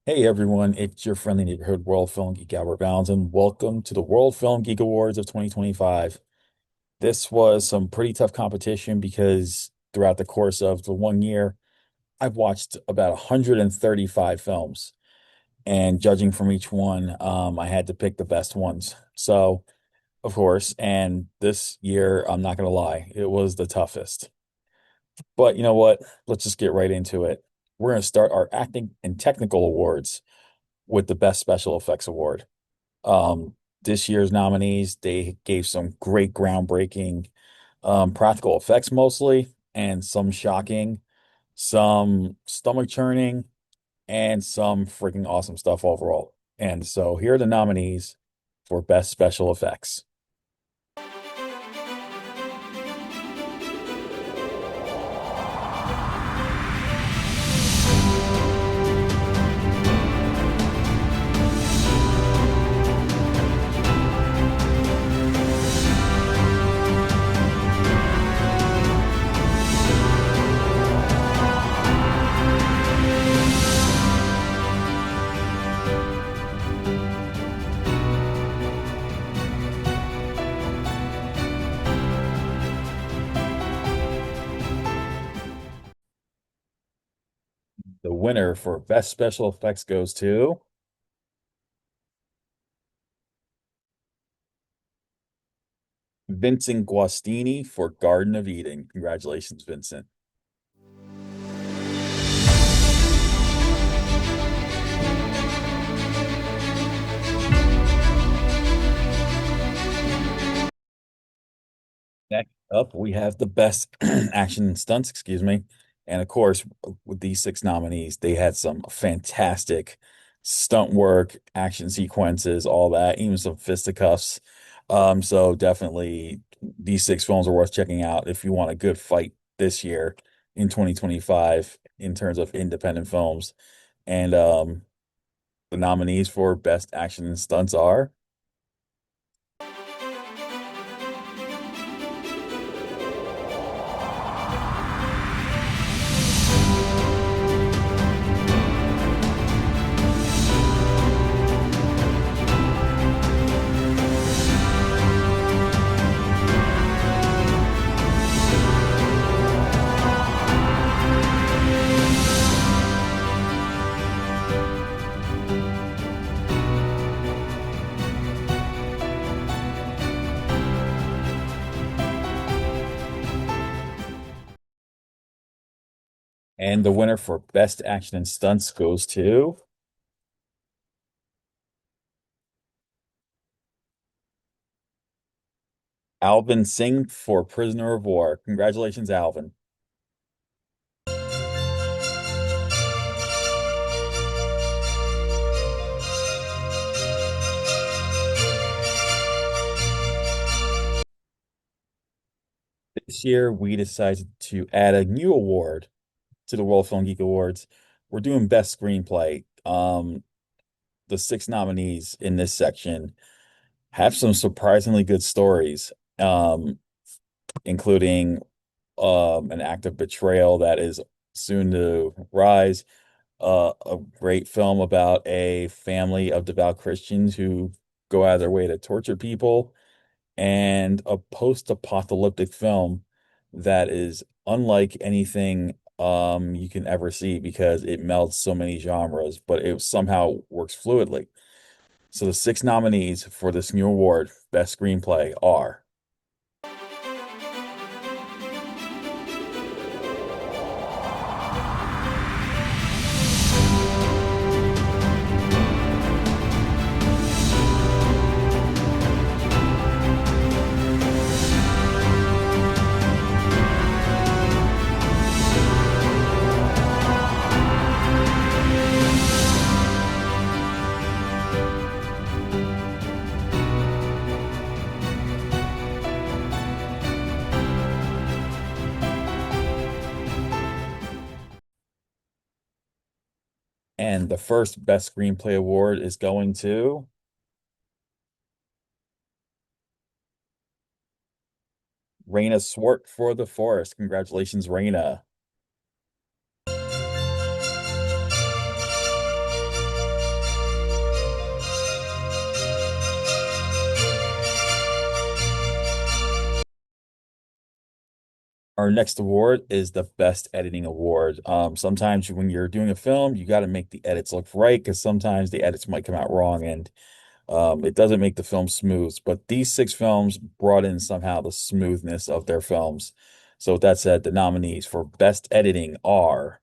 Hey everyone, it's your friendly neighborhood World Film Geek Albert Bounds, and welcome to the World Film Geek Awards of 2025. This was some pretty tough competition because throughout the course of the 1 year, I've watched about 135 films, and judging from each one, I had to pick the best ones. So, of course, and this year, I'm not gonna lie, it was the toughest. But you know what? Let's just get right into it. We're gonna start our acting and technical awards with the Best Special Effects Award. Um, this year's nominees, they gave some great groundbreaking practical effects mostly, and some shocking, some stomach churning, and some freaking awesome stuff overall. And so here are the nominees for Best Special Effects. The winner for Best Special Effects goes to Vincent Guastini for Garden of Eden. Congratulations, Vincent. Next up, we have the best action stunts, excuse me. And of course, with these six nominees, they had some fantastic stunt work, action sequences, all that, even some fisticuffs. So definitely these six films are worth checking out if you want a good fight this year in 2025 in terms of independent films. And the nominees for best action and stunts are and the winner for best action and stunts goes to Alvin Singh for Prisoner of War. Congratulations, Alvin. This year, we decided to add a new award to the World Film Geek Awards. We're doing Best Screenplay. The six nominees in this section have some surprisingly good stories, including an act of betrayal that is soon to rise, a great film about a family of devout Christians who go out of their way to torture people, and a post-apocalyptic film that is unlike anything you can ever see because it melds so many genres, but it somehow works fluidly. So the six nominees for this new award, Best Screenplay, are and the first Best Screenplay award is going to Raina Swart for The Forest. Congratulations, Raina. Our next award is the Best Editing Award. Sometimes when you're doing a film, you got to make the edits look right because sometimes the edits might come out wrong and it doesn't make the film smooth. But these six films brought in somehow the smoothness of their films. So with that said, the nominees for Best Editing are,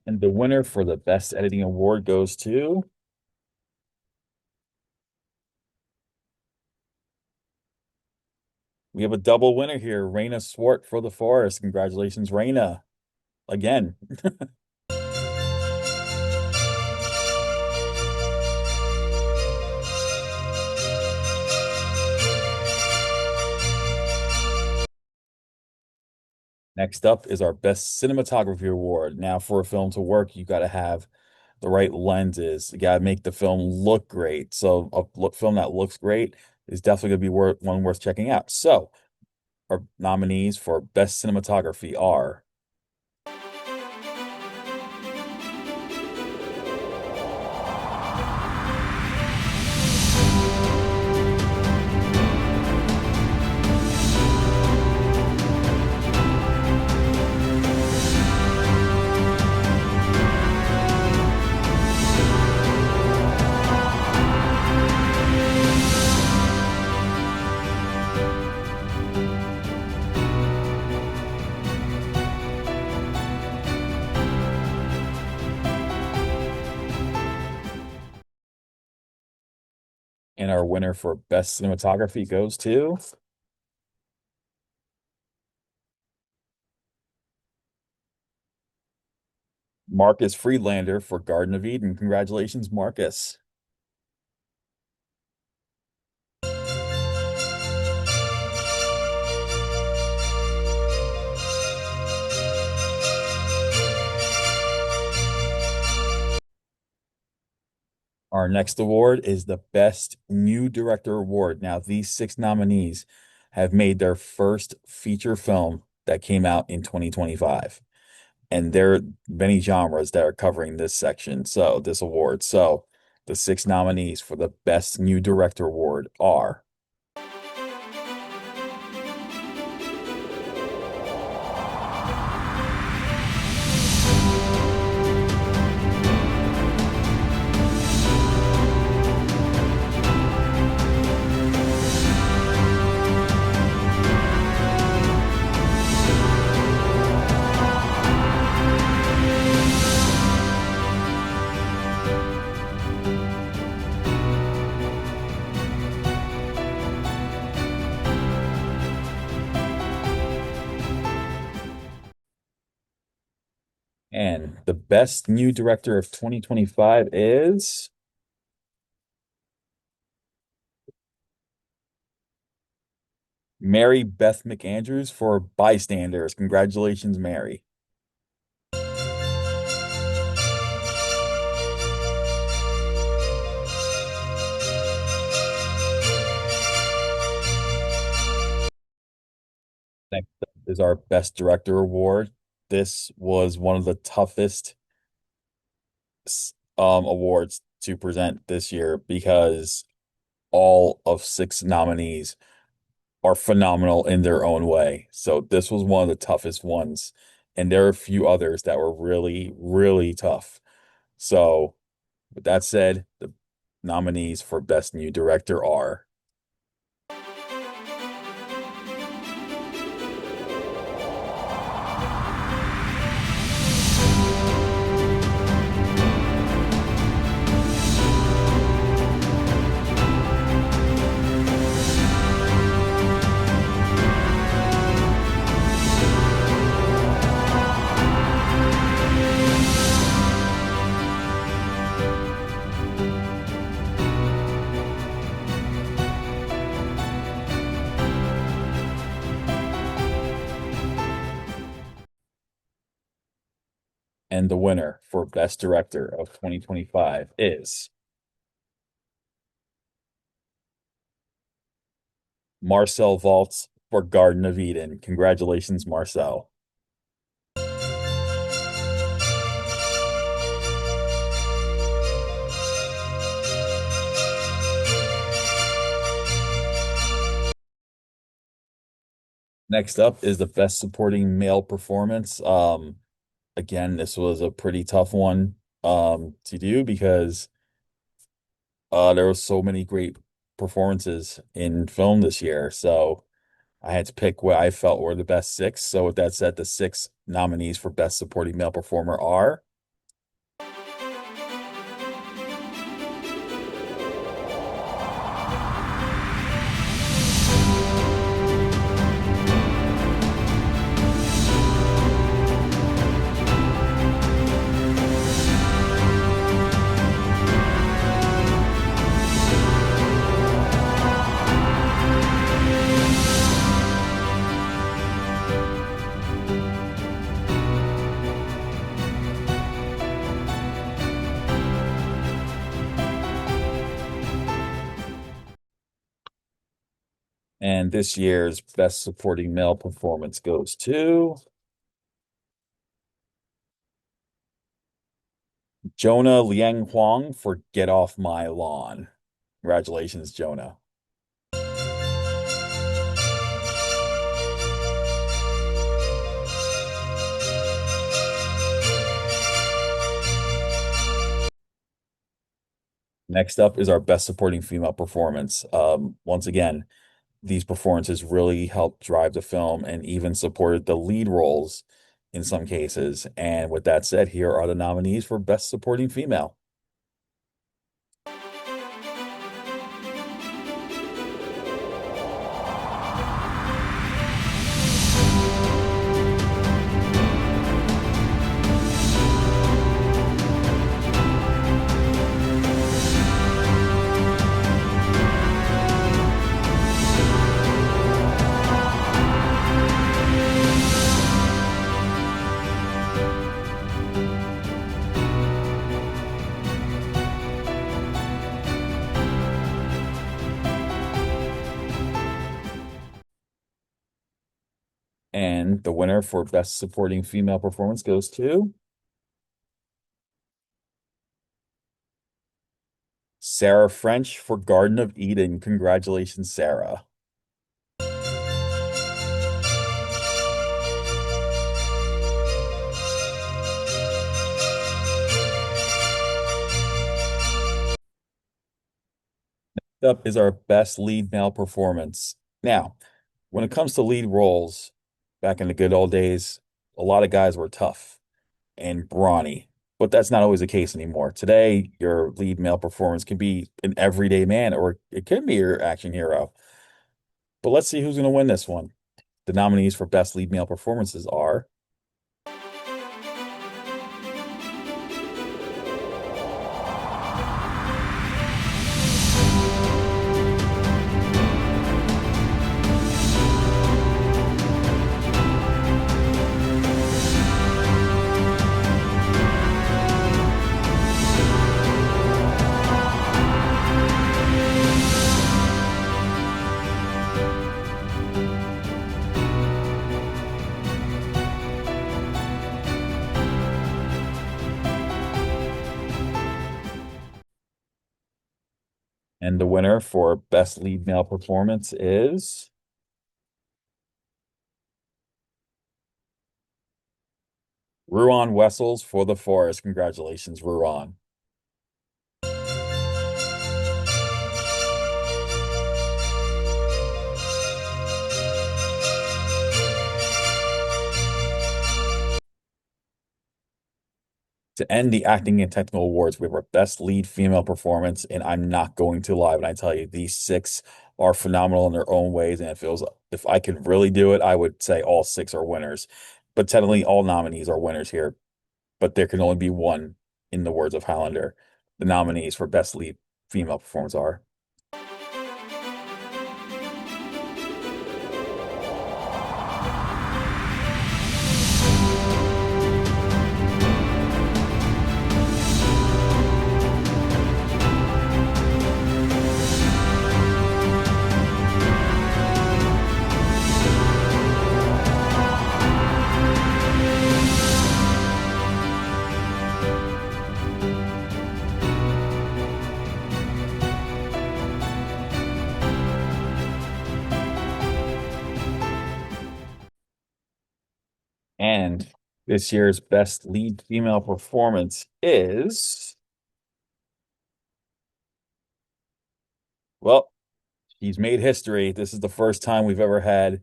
and the winner for the Best Editing Award goes to, we have a double winner here, Raina Swart for The Forest. Congratulations, Raina, again. Next up is our Best Cinematography Award. Now, for a film to work, you got to have the right lenses. You got to make the film look great. So, film that looks great is definitely going to be one worth checking out. So, our nominees for Best Cinematography are, and our winner for Best Cinematography goes to Marcus Friedlander for Garden of Eden. Congratulations, Marcus. Our next award is the Best New Director Award. Now, these six nominees have made their first feature film that came out in 2025. And there are many genres that are covering this section, so this award. So the six nominees for the Best New Director Award are, and the Best New Director of 2025 is Mary Beth McAndrews for Bystanders. Congratulations, Mary. Next up is our Best Director Award. This was one of the toughest awards to present this year because all of six nominees are phenomenal in their own way. So this was one of the toughest ones, and there are a few others that were really, really tough. So with that said, the nominees for Best New Director are And the winner for Best Director of 2025 is Marcel Waltz for Garden of Eden. Congratulations, Marcel. Next up is the Best Supporting Male Performance. Again, this was a pretty tough one to do because there were so many great performances in film this year. So I had to pick what I felt were the best six. So with that said, the six nominees for Best Supporting Male Performer are and this year's Best Supporting Male Performance goes to Jonah Liang Huang for Get Off My Lawn. Congratulations, Jonah. Next up is our Best Supporting Female Performance. Once again, these performances really helped drive the film and even supported the lead roles in some cases. And with that said, here are the nominees for Best Supporting Female. And the winner for Best Supporting Female Performance goes to Sarah French for Garden of Eden. Congratulations, Sarah. Up is our Best Lead Male Performance. Now, when it comes to lead roles, back in the good old days, a lot of guys were tough and brawny, but that's not always the case anymore. Today, your lead male performance can be an everyday man, or it can be your action hero. But let's see who's going to win this one. The nominees for Best Lead Male Performances are and the winner for Best Lead Male Performance is Ruan Wessels for The Forest. Congratulations, Ruan. To end the acting and technical awards, we have our Best Lead Female Performance, and I'm not going to lie when I tell you these six are phenomenal in their own ways. And if I could really do it, I would say all six are winners. But technically, all nominees are winners here. But there can only be one, in the words of Highlander. The nominees for Best Lead Female Performance are And this year's best lead female performance is, well, she's made history. This is the first time we've ever had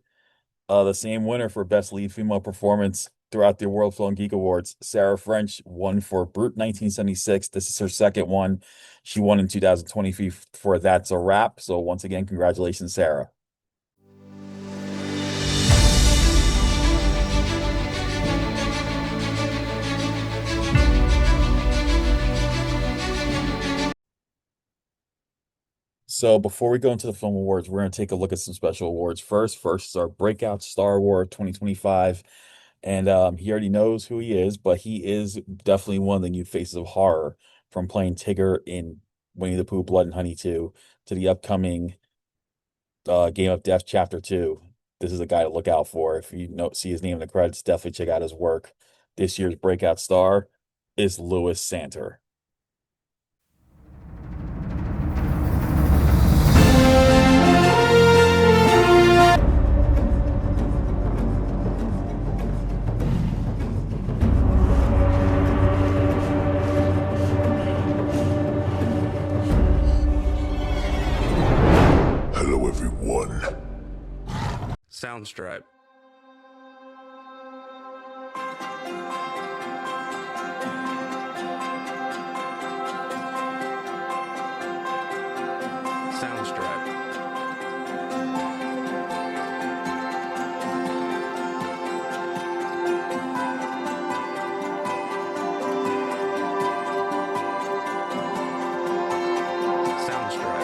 the same winner for best lead female performance throughout the World Film Geek Awards. Sarah French won for Brute 1976. This is her second one. She won in 2020 for That's a Wrap. So once again, congratulations, Sarah. So before we go into the film awards, we're going to take a look at some special awards first. First is our Breakout Star Award 2025. And he already knows who he is, but he is definitely one of the new faces of horror, from playing Tigger in Winnie the Pooh, Blood and Honey 2 to the upcoming Game of Death Chapter 2. This is a guy to look out for. If you see his name in the credits, definitely check out his work. This year's breakout star is Louis Santer. Hello, everyone. Soundstripe. Soundstripe. Soundstripe. Soundstripe.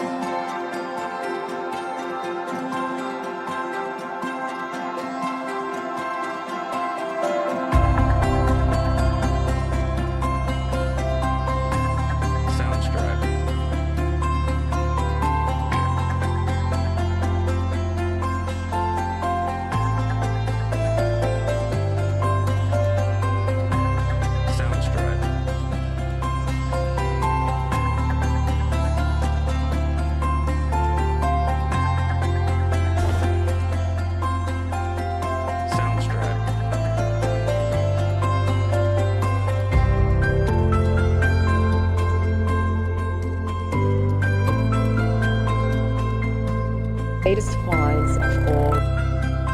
Soundstripe. Soundstripe. Latest finds of all.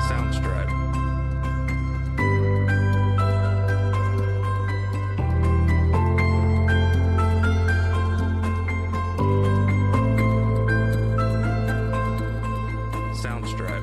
Soundstripe. Soundstripe. Soundstripe.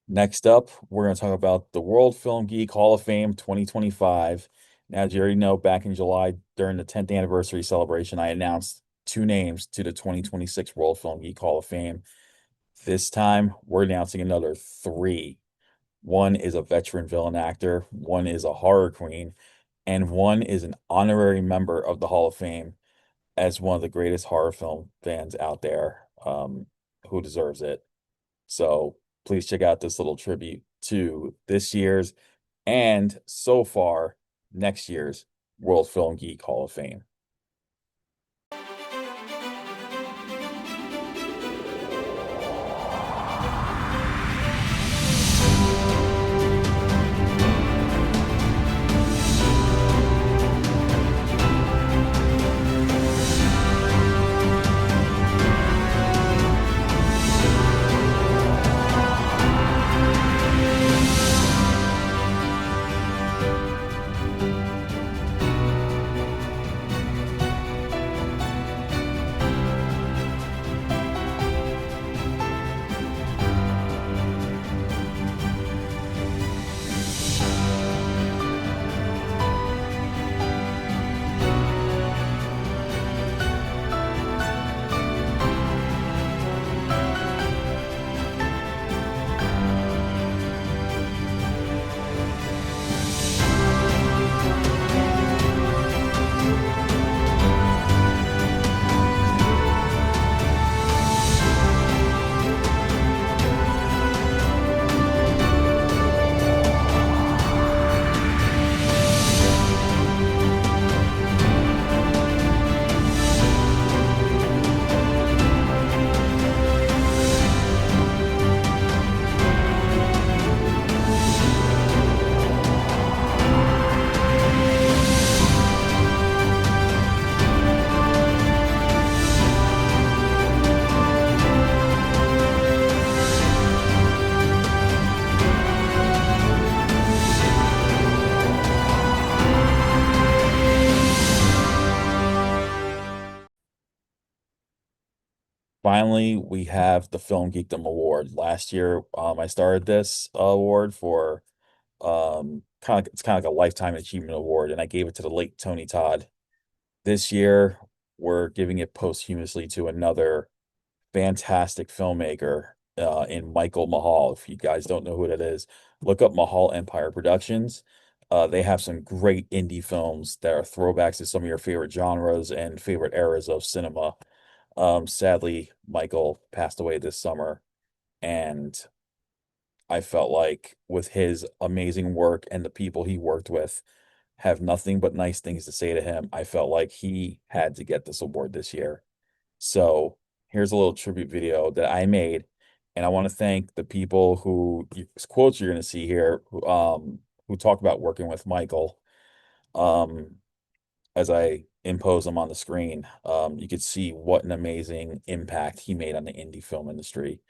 Next up, we're going to talk about the World Film Geek Hall of Fame 2025. Now, as you already know, back in July during the 10th anniversary celebration, I announced two names to the 2026 World Film Geek Hall of Fame. This time, we're announcing another three. One is a veteran villain actor, one is a horror queen, and one is an honorary member of the Hall of Fame as one of the greatest horror film fans out there, who deserves it. So please check out this little tribute to this year's and so far next year's World Film Geek Hall of Fame. Finally, we have the Film Geekdom Award. Last year, I started this award for it's kind of like a lifetime achievement award, and I gave it to the late Tony Todd. This year, we're giving it posthumously to another fantastic filmmaker in Michael Mahal. If you guys don't know who that is, look up Mahal Empire Productions. They have some great indie films that are throwbacks to some of your favorite genres and favorite eras of cinema. Sadly, Michael passed away this summer, and I felt like with his amazing work and the people he worked with have nothing but nice things to say to him, I felt like he had to get this award this year. So here's a little tribute video that I made, and I want to thank the people whose quotes you're going to see here, who talk about working with Michael. Um, as I impose them on the screen, you could see what an amazing impact he made on the indie film industry.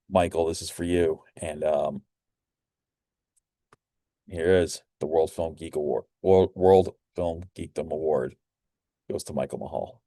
Michael, this is for you, and here is the World Film Geek Award. World Film Geekdom Award goes to Michael Mahal.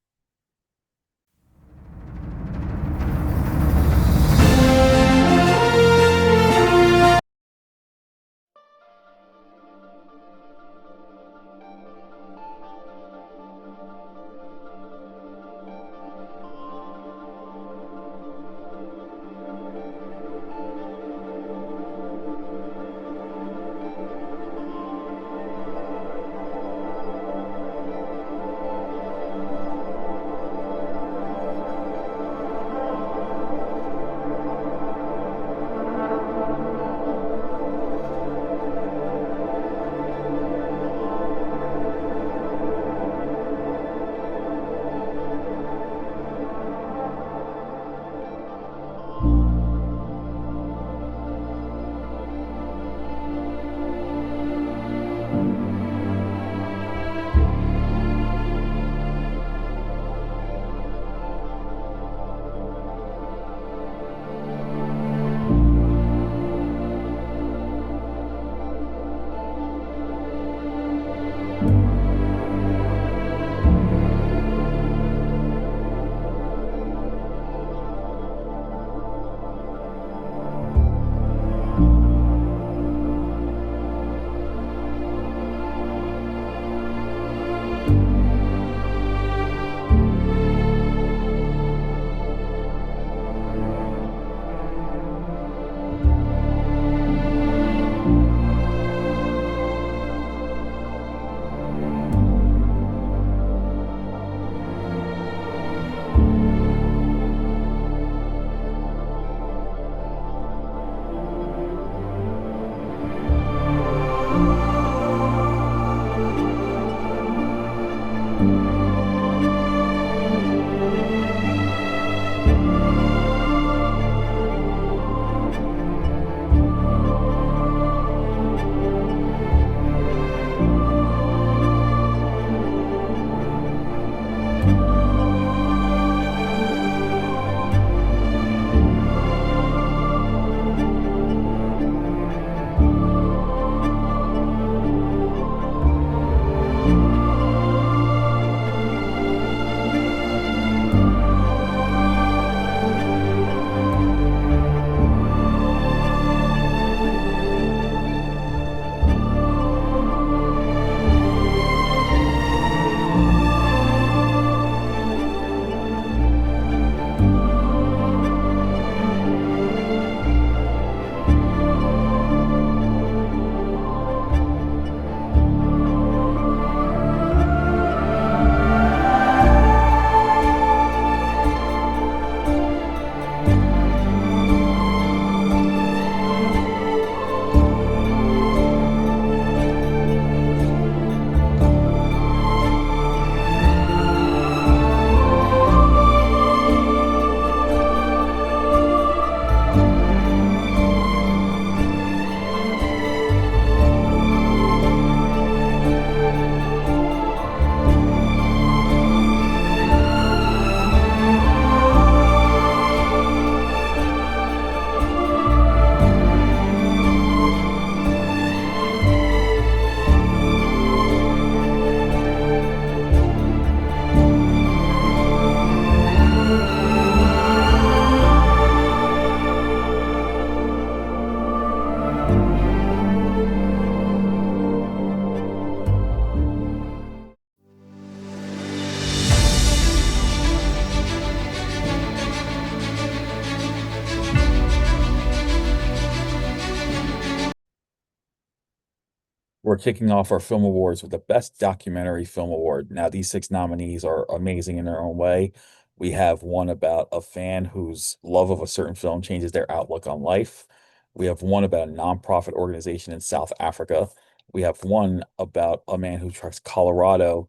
We're kicking off our film awards with the Best Documentary Film Award. Now, these six nominees are amazing in their own way. We have one about a fan whose love of a certain film changes their outlook on life. We have one about a nonprofit organization in South Africa. We have one about a man who treks Colorado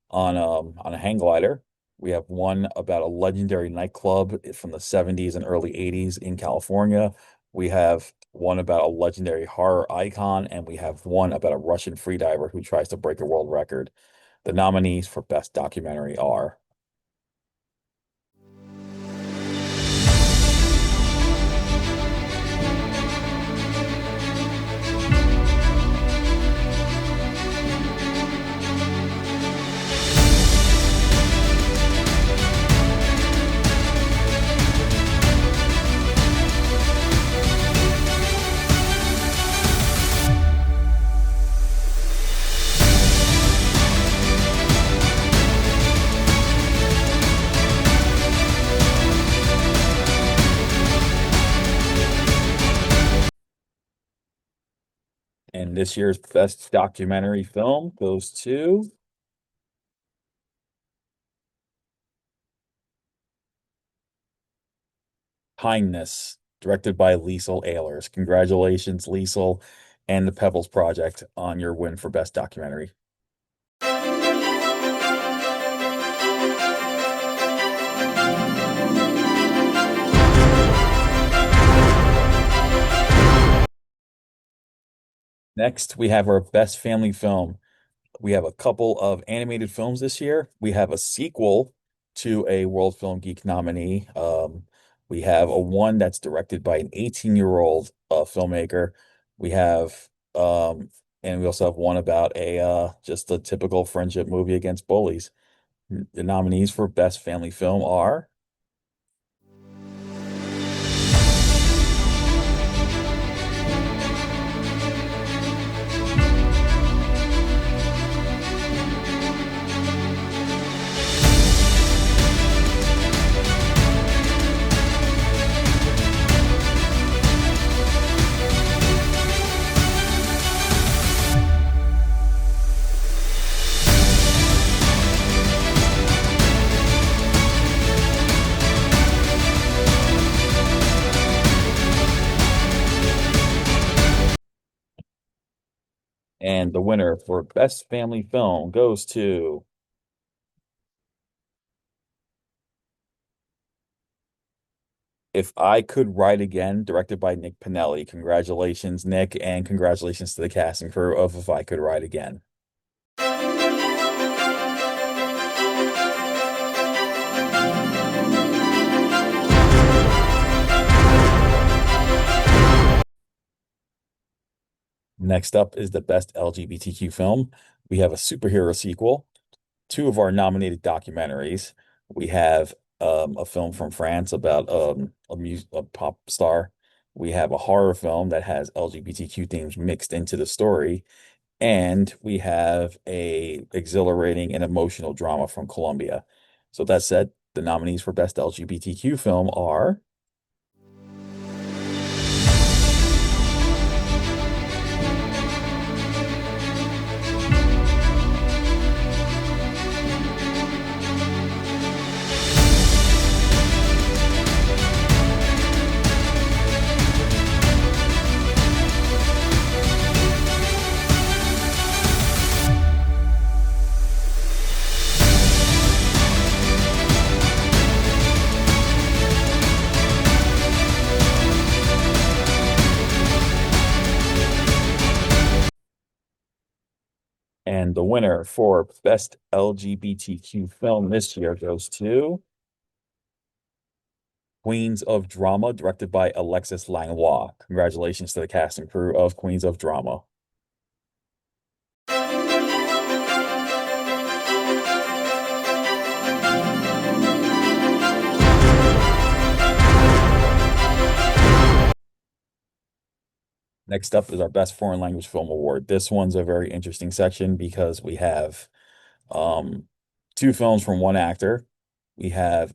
on a hang glider. We have one about a legendary nightclub from the 70s and early 80s in California. We have one about a legendary horror icon, and we have one about a Russian freediver who tries to break a world record. The nominees for Best Documentary are. And this year's Best Documentary Film goes to Kindness, directed by Liesl Ehlers. Congratulations, Liesl and the Pebbles Project on your win for Best Documentary. Next, we have our Best Family Film. We have a couple of animated films this year. We have a sequel to a World Film Geek nominee. We have a one that's directed by an 18-year-old filmmaker. We have and we also have one about a just a typical friendship movie against bullies. The nominees for Best Family Film are. And the winner for Best Family Film goes to If I Could Write Again, directed by Nick Pinelli. Congratulations, Nick, and congratulations to the cast and crew of If I Could Write Again. Next up is the Best LGBTQ Film. We have a superhero sequel, two of our nominated documentaries. We have a film from France about a pop star. We have a horror film that has LGBTQ themes mixed into the story. And we have a exhilarating and emotional drama from Colombia. So that said, the nominees for Best LGBTQ Film are. And the winner for Best LGBTQ Film this year goes to Queens of Drama, directed by Alexis Langlois. Congratulations to the cast and crew of Queens of Drama. Next up is our Best Foreign Language Film Award. This one's a very interesting section because we have um, two films from one actor. We have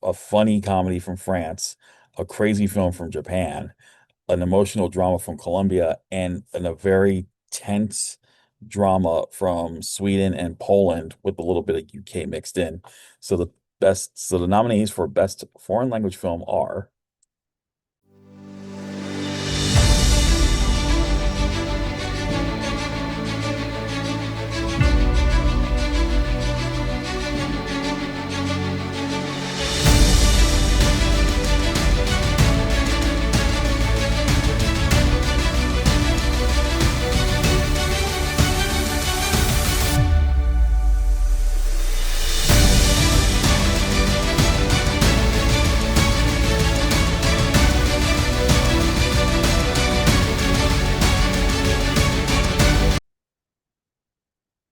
a funny comedy from France, a crazy film from Japan, an emotional drama from Colombia, and a very tense drama from Sweden and Poland with a little bit of UK mixed in. So the nominees for best foreign language film are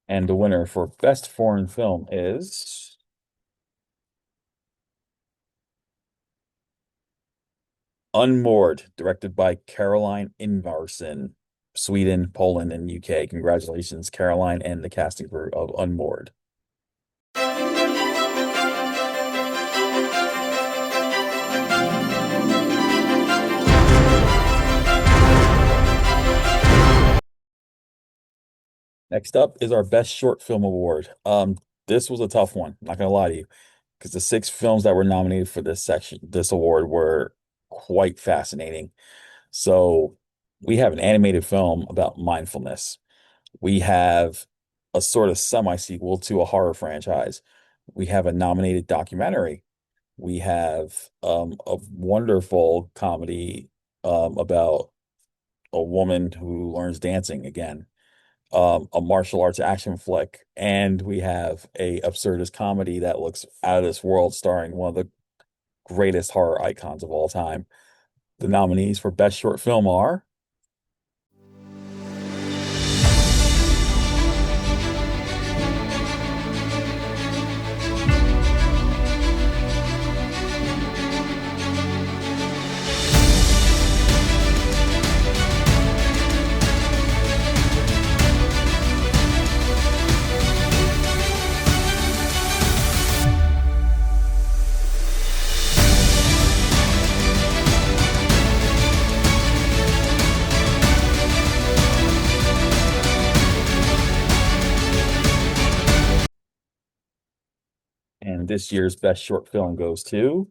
and the winner for best foreign film is Unmoored, directed by Caroline Ingvarsson, Sweden, Poland, and UK. Congratulations, Caroline and the casting crew of Unmoored. Next up is our best short film award. This was a tough one, not gonna lie to you, because the six films that were nominated for this award were quite fascinating. So we have an animated film about mindfulness. We have a sort of semi-sequel to a horror franchise. We have a nominated documentary. We have a wonderful comedy about a woman who learns dancing again, a martial arts action flick, and we have a absurdist comedy that looks out of this world, starring one of the greatest horror icons of all time. The nominees for best short film are and this year's best short film goes to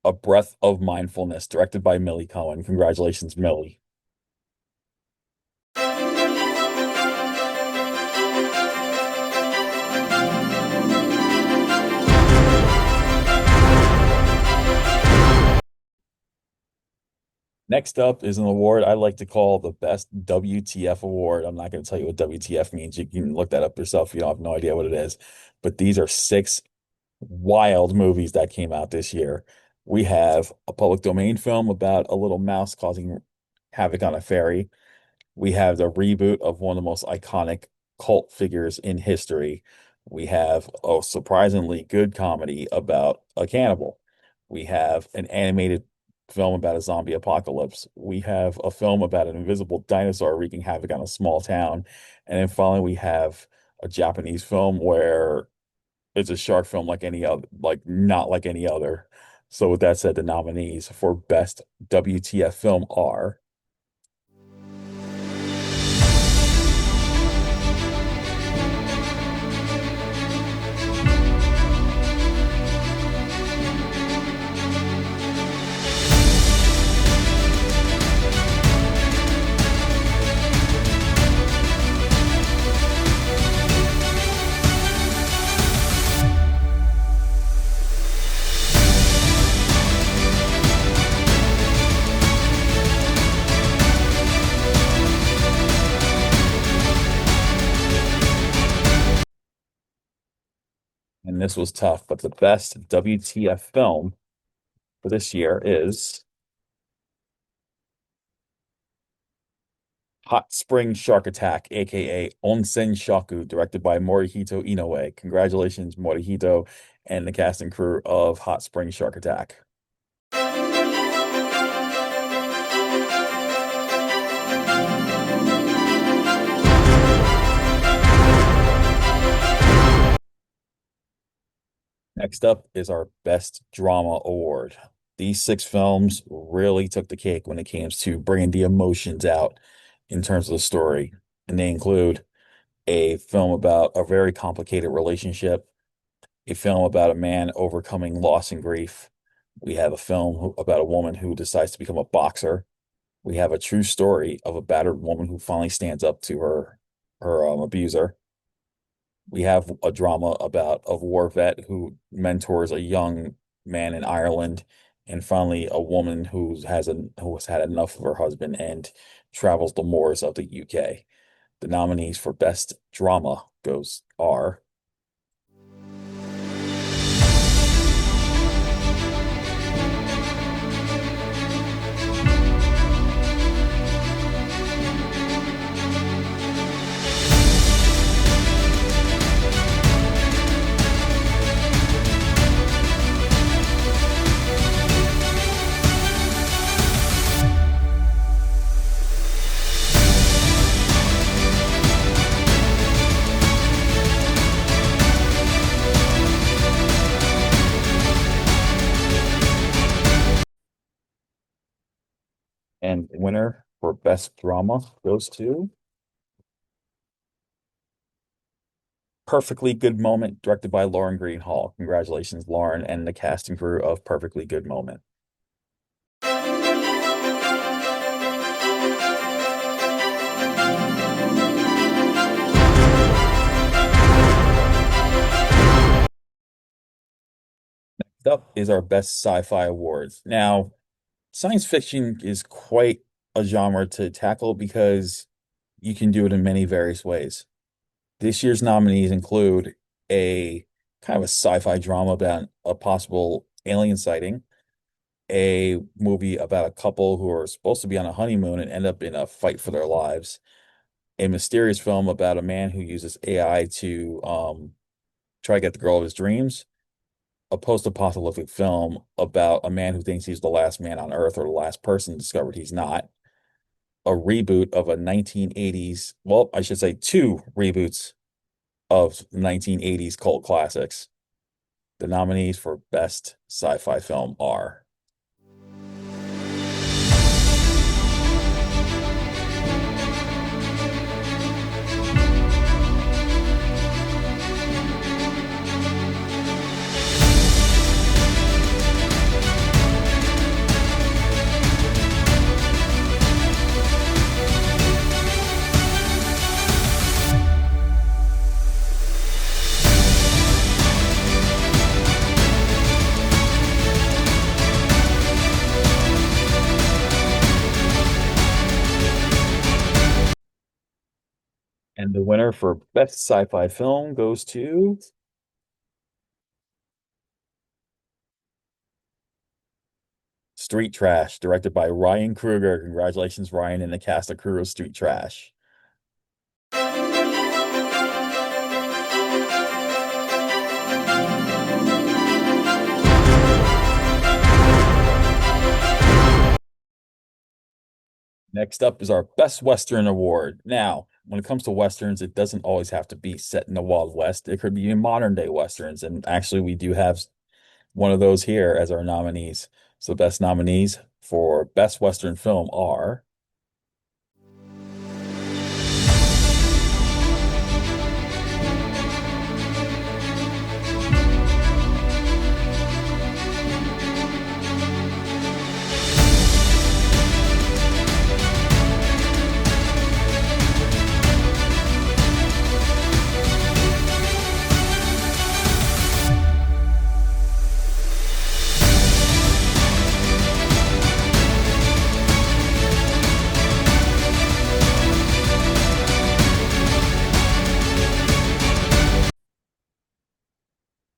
A Breath of Mindfulness, directed by Millie Cohen. Congratulations, Millie. Next up is an award I like to call the best WTF award. I'm not going to tell you what WTF means. You can look that up yourself if you don't have no idea what it is. But these are six wild movies that came out this year. We have a public domain film about a little mouse causing havoc on a ferry. We have the reboot of one of the most iconic cult figures in history. We have a surprisingly good comedy about a cannibal. We have an animated film about a zombie apocalypse. We have a film about an invisible dinosaur wreaking havoc on a small town. And then finally, we have a Japanese film where it's a shark film like any other, like not like any other. So with that said, the nominees for best WTF film are and this was tough, but the best WTF film for this year is Hot Spring Shark Attack, aka Onsen Shaku, directed by Morihito Inoue. Congratulations, Morihito, and the cast and crew of Hot Spring Shark Attack. Next up is our Best Drama Award. these six films really took the cake when it came to bringing the emotions out in terms of the story. And they include a film about a very complicated relationship, a film about a man overcoming loss and grief. We have a film about a woman who decides to become a boxer. We have a true story of a battered woman who finally stands up to her abuser. We have a drama about a war vet who mentors a young man in Ireland, and finally a woman who has had enough of her husband and travels the moors of the UK. The nominees for Best Drama goes are and winner for Best Drama goes to Perfectly Good Moment, directed by Lauren Greenhall. Congratulations, Lauren, and the casting crew of Perfectly Good Moment. Next up is our Best Sci-Fi Awards. Now, science fiction is quite a genre to tackle because you can do it in many various ways. This year's nominees include a kind of a sci-fi drama about a possible alien sighting, a movie about a couple who are supposed to be on a honeymoon and end up in a fight for their lives, a mysterious film about a man who uses AI to try to get the girl of his dreams, a post-apocalyptic film about a man who thinks he's the last man on Earth or the last person discovered he's not, a reboot of a 1980s, well, I should say two reboots of 1980s cult classics. The nominees for Best Sci-Fi Film are and the winner for Best Sci-Fi Film goes to Street Trash, directed by Ryan Kruger. Congratulations, Ryan, and the cast of crew of Street Trash. Next up is our Best Western Award. Now, when it comes to Westerns, it doesn't always have to be set in the Wild West. It could be in modern day Westerns. And actually, we do have one of those here as our nominees. So, best nominees for Best Western Film are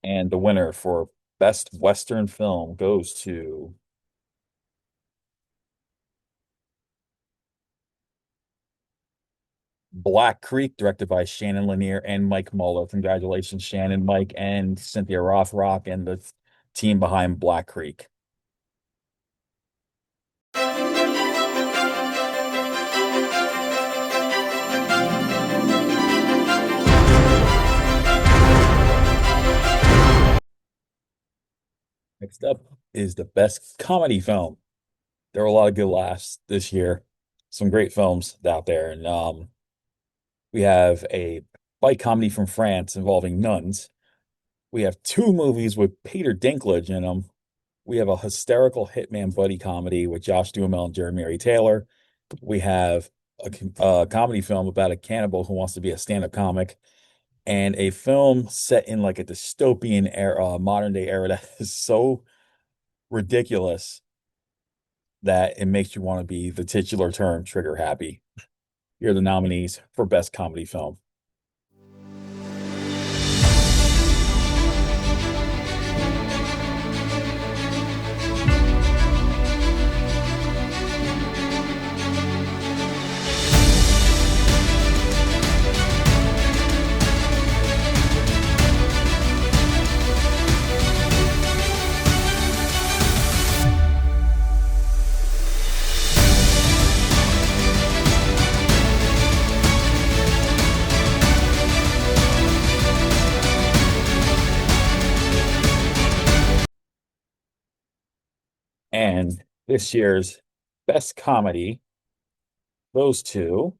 and the winner for Best Western Film goes to Black Creek, directed by Shannon Lanier and Mike Muller. Congratulations, Shannon, Mike, and Cynthia Rothrock and the team behind Black Creek. Next up is the best comedy film. There were a lot of good laughs this year. Some great films out there. And we have a light comedy from France involving nuns. We have two movies with Peter Dinklage in them. We have a hysterical hitman buddy comedy with Josh Duhamel and Jeremy Taylor. We have a comedy film about a cannibal who wants to be a stand-up comic, and a film set in like a dystopian era, modern day era that is so ridiculous that it makes you want to be the titular term trigger happy. Here are the nominees for Best Comedy Film. And this year's Best Comedy goes to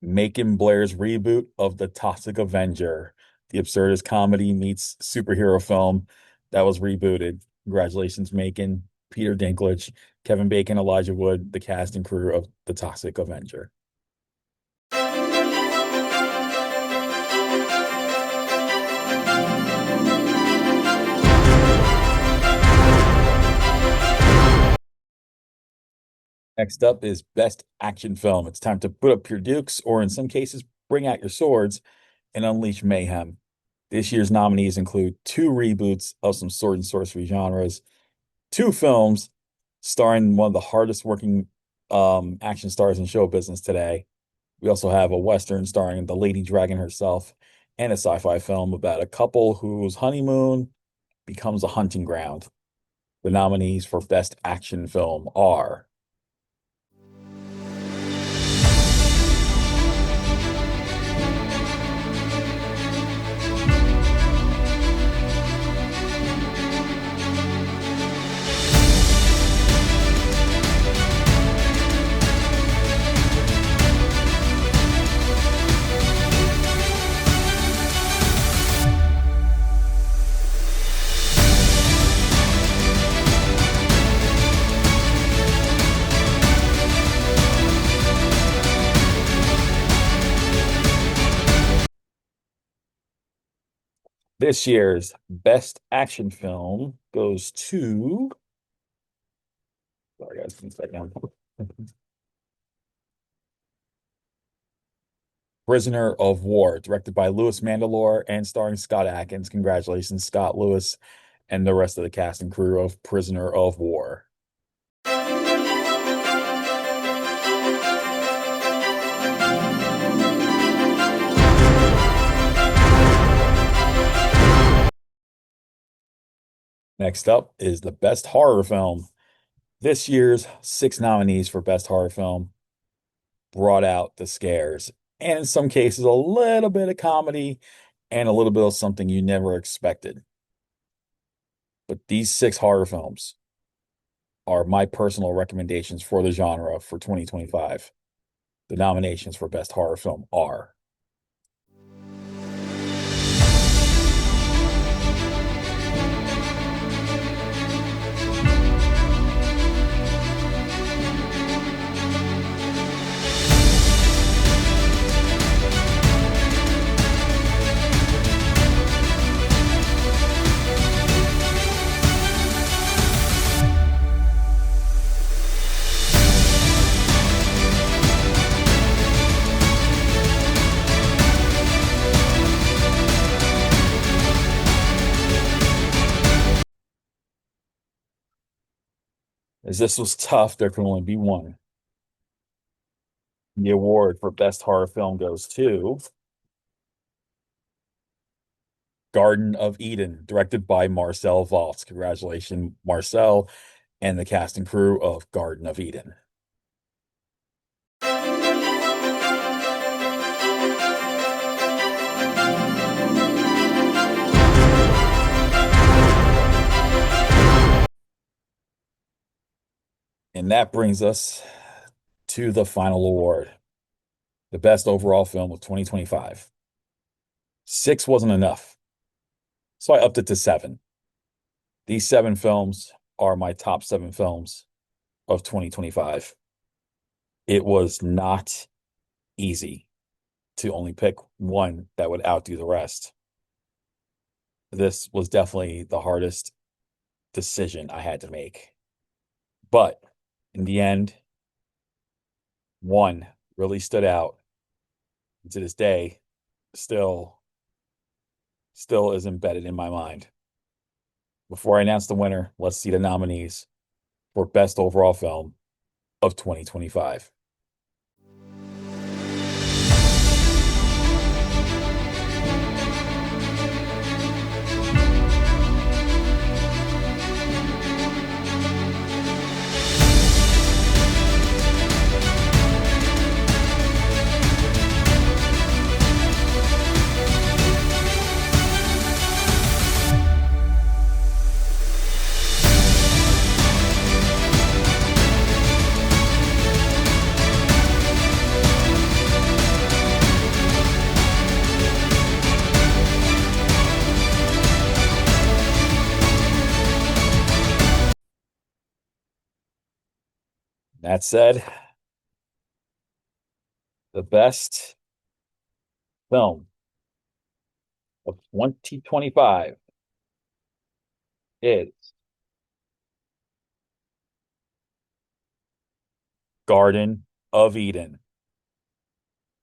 Macon Blair's reboot of The Toxic Avenger, the absurdist comedy meets superhero film that was rebooted. Congratulations, Macon, Peter Dinklage, Kevin Bacon, Elijah Wood, the cast and crew of The Toxic Avenger. Next up is Best Action Film. It's time to put up your dukes, or in some cases, bring out your swords and unleash mayhem. This year's nominees include two reboots of some sword and sorcery genres, two films starring one of the hardest working action stars in show business today. We also have a Western starring the Lady Dragon herself, and a sci-fi film about a couple whose honeymoon becomes a hunting ground. The nominees for Best Action Film are this year's Best Action Film goes to, sorry guys, one second. Prisoner of War, directed by Louis Mandylor and starring Scott Adkins. Congratulations, Scott, Lewis, and the rest of the cast and crew of Prisoner of War. Next up is the Best Horror Film. This year's 6 nominees for Best Horror Film brought out the scares, and in some cases, a little bit of comedy and a little bit of something you never expected. But these 6 horror films are my personal recommendations for the genre for 2025. The nominations for Best Horror Film are as this was tough, there can only be one. The award for Best Horror Film goes to Garden of Eden, directed by Marcel Valls. Congratulations, Marcel, and the cast and crew of Garden of Eden. And that brings us to the final award, the best overall film of 2025. Six wasn't enough, so I upped it to seven. These seven films are my top seven films of 2025. It was not easy to only pick one that would outdo the rest. This was definitely the hardest decision I had to make. But in the end, one really stood out. And to this day, still is embedded in my mind. Before I announce the winner, let's see the nominees for Best Overall Film of 2025. That said, the best film of 2025 is Garden of Eden.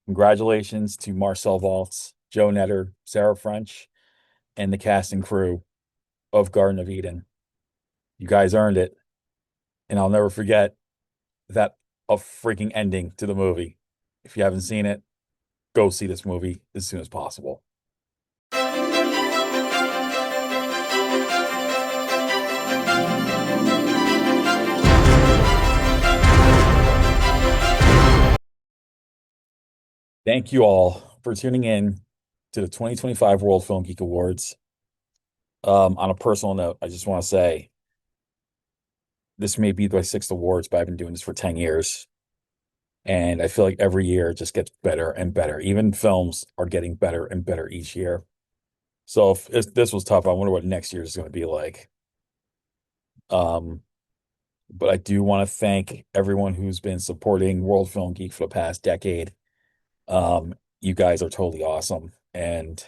Congratulations to Marcel Waltz, Joe Netter, Sarah French, and the cast and crew of Garden of Eden. You guys earned it. And I'll never forget that a freaking ending to the movie. If you haven't seen it, go see this movie as soon as possible. Thank you all for tuning in to the 2025 World Film Geek Awards. On a personal note, I just want to say this may be my sixth awards, but I've been doing this for 10 years. And I feel like every year it just gets better and better. Even films are getting better and better each year. So if this was tough, I wonder what next year is going to be like. Um, but I do want to thank everyone who's been supporting World Film Geek for the past decade. You guys are totally awesome. And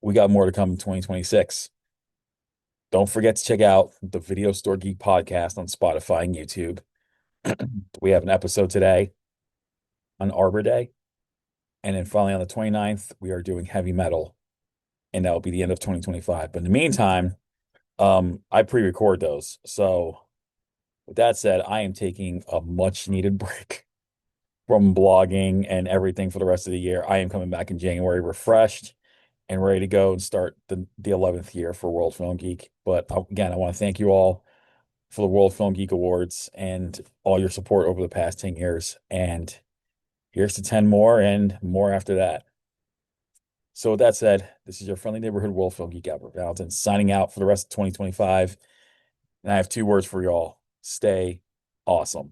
we got more to come in 2026. Don't forget to check out the Video Store Geek podcast on Spotify and YouTube. We have an episode today on Arbor Day. And then finally on the 29th, we are doing heavy metal. And that will be the end of 2025. But in the meantime, I pre-record those. So with that said, I am taking a much needed break from blogging and everything for the rest of the year. I am coming back in January refreshed and ready to go and start the 11th year for World Film Geek. But again, I want to thank you all for the World Film Geek Awards and all your support over the past 10 years. And here's to 10 more and more after that. So with that said, this is your friendly neighborhood World Film Geek Albert Valentin signing out for the rest of 2025. And I have two words for y'all. Stay awesome.